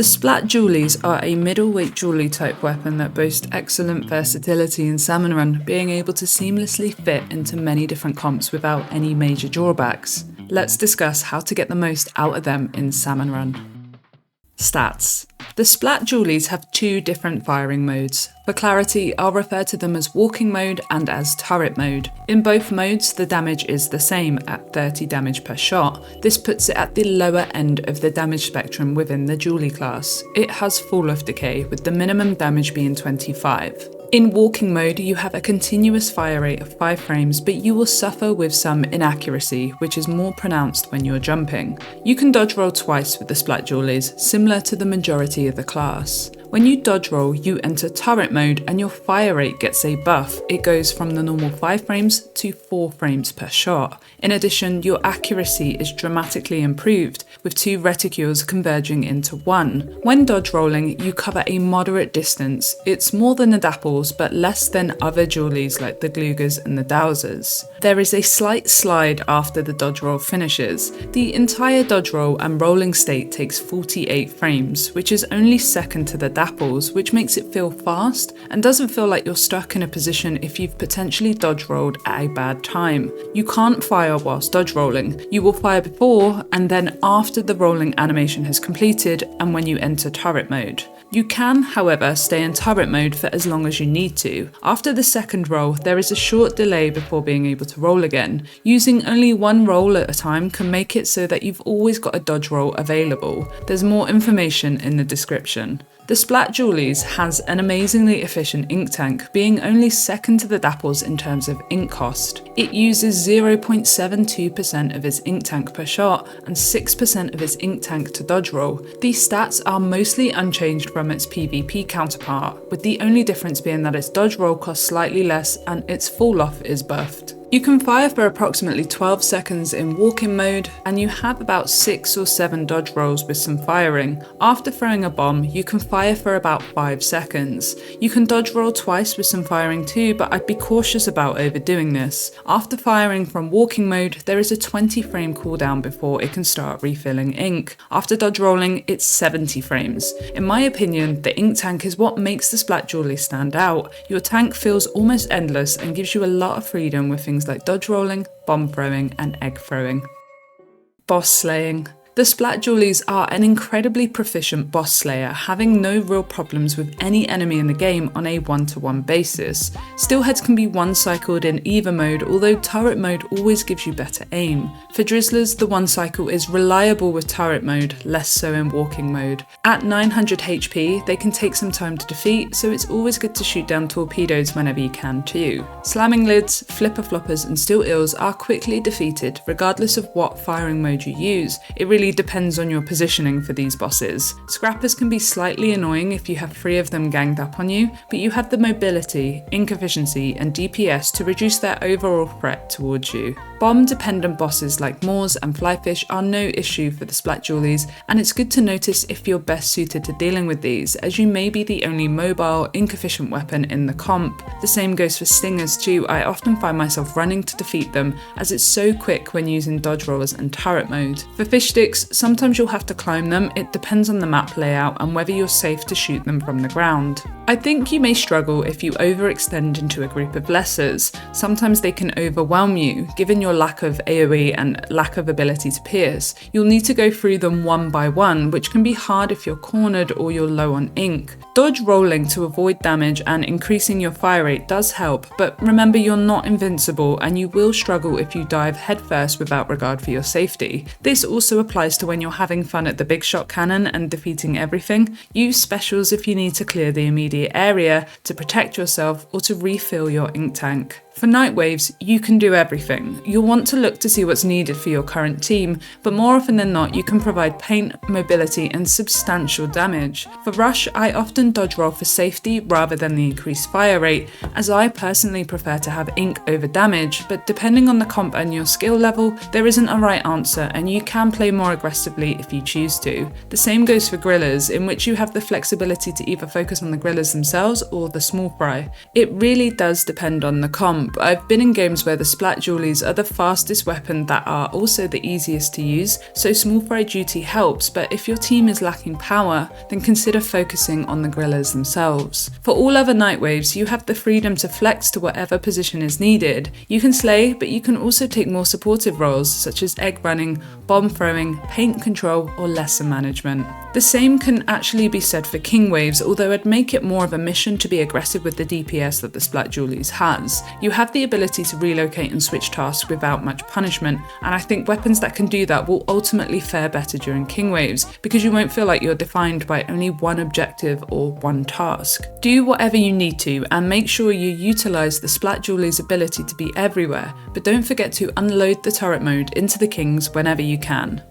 The Splat Dualies are a middleweight dualie type weapon that boast excellent versatility in SalmonRun, being able to seamlessly fit into many different comps without any major drawbacks. Let's discuss how to get the most out of them in SalmonRun. Stats. The Splat Dualies have two different firing modes. For clarity, I'll refer to them as walking mode and as turret mode. In both modes, the damage is the same at 30 damage per shot. This puts it at the lower end of the damage spectrum within the dualie class. It has fall of decay, with the minimum damage being 25. In walking mode, you have a continuous fire rate of 5 frames, but you will suffer with some inaccuracy, which is more pronounced when you're jumping. You can dodge roll twice with the Splat Dualies, similar to the majority of the class. When you dodge roll, you enter turret mode and your fire rate gets a buff. It goes from the normal 5 frames to 4 frames per shot. In addition, your accuracy is dramatically improved, with 2 reticules converging into 1. When dodge rolling, you cover a moderate distance. It's more than the Dapples, but less than other dualies like the Glugers and the Dowsers. There is a slight slide after the dodge roll finishes. The entire dodge roll and rolling state takes 48 frames, which is only second to the Dapples, which makes it feel fast and doesn't feel like you're stuck in a position if you've potentially dodge rolled at a bad time. You can't fire whilst dodge rolling. You will fire before and then after the rolling animation has completed and when you enter turret mode. You can, however, stay in turret mode for as long as you need to. After the second roll, there is a short delay before being able to roll again. Using only one roll at a time can make it so that you've always got a dodge roll available. There's more information in the description. The Splat Dualies has an amazingly efficient ink tank, being only second to the Dapples in terms of ink cost. It uses 0.72% of its ink tank per shot and 6% of its ink tank to dodge roll. These stats are mostly unchanged from its PvP counterpart, with the only difference being that its dodge roll costs slightly less and its fall off is buffed. You can fire for approximately 12 seconds in walking mode, and you have about 6 or 7 dodge rolls with some firing. After throwing a bomb, you can fire for about 5 seconds. You can dodge roll twice with some firing too, but I'd be cautious about overdoing this. After firing from walking mode, there is a 20 frame cooldown before it can start refilling ink. After dodge rolling, it's 70 frames. In my opinion, the ink tank is what makes the Splat Dualie stand out. Your tank feels almost endless and gives you a lot of freedom with things like dodge rolling, bomb throwing, and egg throwing. Boss slaying. The Splat Dualies are an incredibly proficient boss slayer, having no real problems with any enemy in the game on a one-to-one basis. Steelheads can be one-cycled in either mode, although turret mode always gives you better aim. For Drizzlers, the one-cycle is reliable with turret mode, less so in walking mode. At 900 HP, they can take some time to defeat, so it's always good to shoot down torpedoes whenever you can too. Slamming lids, flipper floppers, and steel eels are quickly defeated, regardless of what firing mode you use. It really depends on your positioning for these bosses. Scrappers can be slightly annoying if you have 3 of them ganged up on you, but you have the mobility, ink efficiency, and DPS to reduce their overall threat towards you. Bomb-dependent bosses like Moors and Flyfish are no issue for the Splat Dualies, and it's good to notice if you're best suited to dealing with these, as you may be the only mobile, ink-efficient weapon in the comp. The same goes for Stingers too. I often find myself running to defeat them, as it's so quick when using dodge rollers and turret mode. For Fish Sticks, sometimes you'll have to climb them. It depends on the map layout and whether you're safe to shoot them from the ground. I think you may struggle if you overextend into a group of lessers. Sometimes they can overwhelm you, given your lack of AoE and lack of ability to pierce. You'll need to go through them one by one, which can be hard if you're cornered or you're low on ink. Dodge rolling to avoid damage and increasing your fire rate does help, but remember you're not invincible and you will struggle if you dive headfirst without regard for your safety. This also applies to when you're having fun at the big shot cannon and defeating everything. Use specials if you need to clear the immediate area, to protect yourself, or to refill your ink tank. For Night Waves, you can do everything. You'll want to look to see what's needed for your current team, but more often than not, you can provide paint, mobility, and substantial damage. For Rush, I often dodge roll for safety rather than the increased fire rate, as I personally prefer to have ink over damage, but depending on the comp and your skill level, there isn't a right answer, and you can play more aggressively if you choose to. The same goes for Grillers, in which you have the flexibility to either focus on the Grillers themselves or the small fry. It really does depend on the comp. comp. I've been in games where the Splat Dualies are the fastest weapon that are also the easiest to use, so small fry duty helps, but if your team is lacking power, then consider focusing on the gorillas themselves. For all other night waves, you have the freedom to flex to whatever position is needed. You can slay, but you can also take more supportive roles such as egg running, bomb throwing, paint control, or lesser management. The same can actually be said for king waves, although I'd make it more of a mission to be aggressive with the DPS that the Splat Dualies has. You have the ability to relocate and switch tasks without much punishment, and I think weapons that can do that will ultimately fare better during king waves, because you won't feel like you're defined by only one objective or one task. Do whatever you need to, and make sure you utilise the Splat Dualies' ability to be everywhere, but don't forget to unload the turret mode into the kings whenever you can.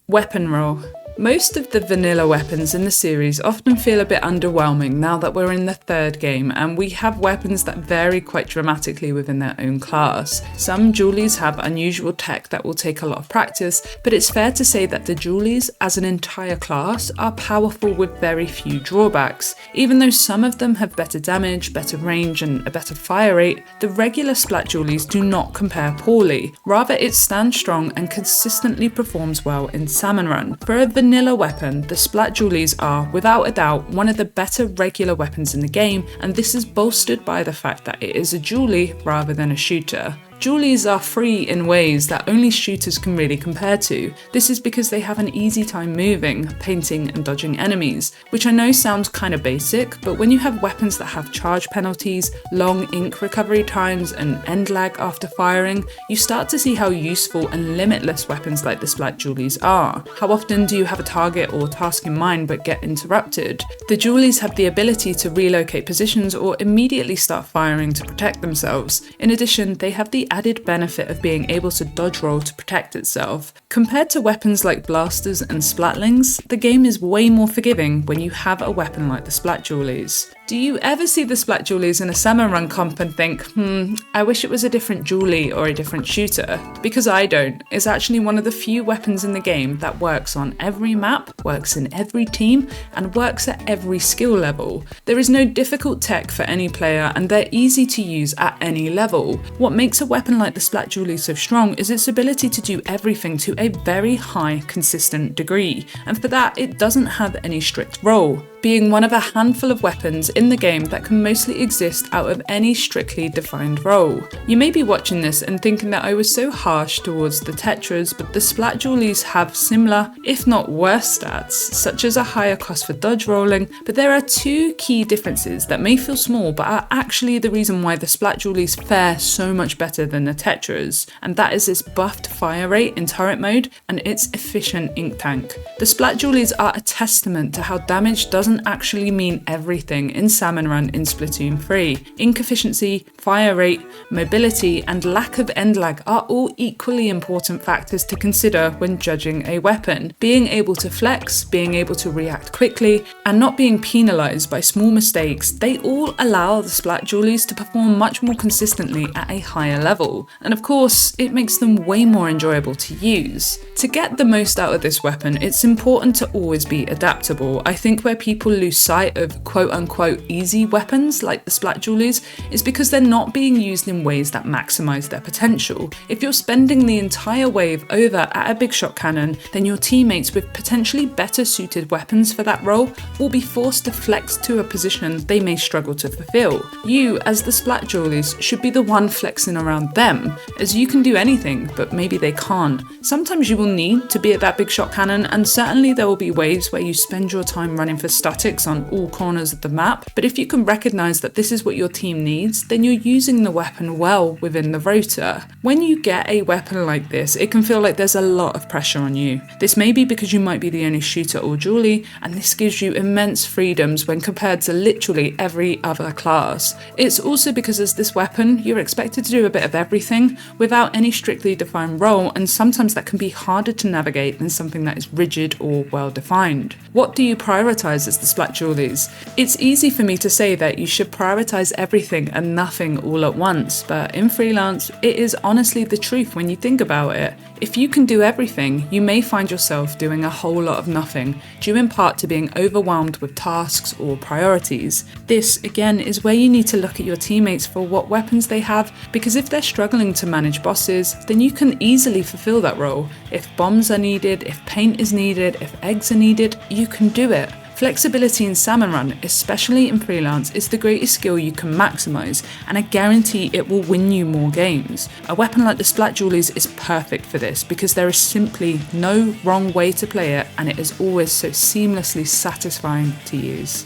Weapon roll. Most of the vanilla weapons in the series often feel a bit underwhelming now that we're in the third game, and we have weapons that vary quite dramatically within their own class. Some Dualies have unusual tech that will take a lot of practice, but it's fair to say that the Dualies as an entire class are powerful with very few drawbacks. Even though some of them have better damage, better range, and a better fire rate, the regular Splat Dualies do not compare poorly. Rather, it stands strong and consistently performs well in SalmonRun. For a vanilla weapon, the Splat Dualies are, without a doubt, one of the better regular weapons in the game, and this is bolstered by the fact that it is a dualie rather than a shooter. Dualies are free in ways that only shooters can really compare to. This is because they have an easy time moving, painting and dodging enemies, which I know sounds kind of basic, but when you have weapons that have charge penalties, long ink recovery times and end lag after firing, you start to see how useful and limitless weapons like the Splat Dualies are. How often do you have a target or task in mind but get interrupted? The Dualies have the ability to relocate positions or immediately start firing to protect themselves. In addition, they have the added benefit of being able to dodge roll to protect itself. Compared to weapons like blasters and splatlings, the game is way more forgiving when you have a weapon like the Splat Dualies. Do you ever see the Splat Dualies in a SalmonRun comp and think, I wish it was a different dualie or a different shooter? Because I don't. It's actually one of the few weapons in the game that works on every map, works in every team, and works at every skill level. There is no difficult tech for any player, and they're easy to use at any level. What makes a weapon like the Splat Dualies so strong is its ability to do everything to a very high, consistent degree, and for that it doesn't have any strict role, being one of a handful of weapons in the game that can mostly exist out of any strictly defined role. You may be watching this and thinking that I was so harsh towards the Tetras, but the Splat Dualies have similar, if not worse stats, such as a higher cost for dodge rolling, but there are two key differences that may feel small but are actually the reason why the Splat Dualies fare so much better than the Tetras, and that is its buffed fire rate in turret mode and its efficient ink tank. The Splat Dualies are a testament to how damage doesn't actually mean everything in SalmonRun in Splatoon 3. Ink efficiency, fire rate, mobility, and lack of end lag are all equally important factors to consider when judging a weapon. Being able to flex, being able to react quickly, and not being penalised by small mistakes, they all allow the Splat Dualies to perform much more consistently at a higher level. And of course, it makes them way more enjoyable to use. To get the most out of this weapon, it's important to always be adaptable. I think where people lose sight of quote-unquote easy weapons like the Splat Dualies is because they're not being used in ways that maximise their potential. If you're spending the entire wave over at a big shot cannon, then your teammates with potentially better suited weapons for that role will be forced to flex to a position they may struggle to fulfill. You, as the Splat Dualies, should be the one flexing around them, as you can do anything, but maybe they can't. Sometimes you will need to be at that big shot cannon, and certainly there will be waves where you spend your time running for statics on all corners of the map, but if you can recognise that this is what your team needs, then you're using the weapon well within the rota. When you get a weapon like this, it can feel like there's a lot of pressure on you. This may be because you might be the only shooter or dualie, and this gives you immense freedoms when compared to literally every other class. It's also because as this weapon, you're expected to do a bit of everything without any strictly defined role, and sometimes that can be harder to navigate than something that is rigid or well defined. What do you prioritise at as the Splat Dualies. It's easy for me to say that you should prioritize everything and nothing all at once, but in freelance, it is honestly the truth when you think about it. If you can do everything, you may find yourself doing a whole lot of nothing, due in part to being overwhelmed with tasks or priorities. This, again, is where you need to look at your teammates for what weapons they have, because if they're struggling to manage bosses, then you can easily fulfill that role. If bombs are needed, if paint is needed, if eggs are needed, you can do it. Flexibility in SalmonRun, especially in freelance, is the greatest skill you can maximise, and I guarantee it will win you more games. A weapon like the Splat Dualies is perfect for this because there is simply no wrong way to play it, and it is always so seamlessly satisfying to use.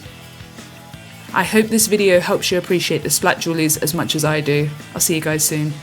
I hope this video helps you appreciate the Splat Dualies as much as I do. I'll see you guys soon.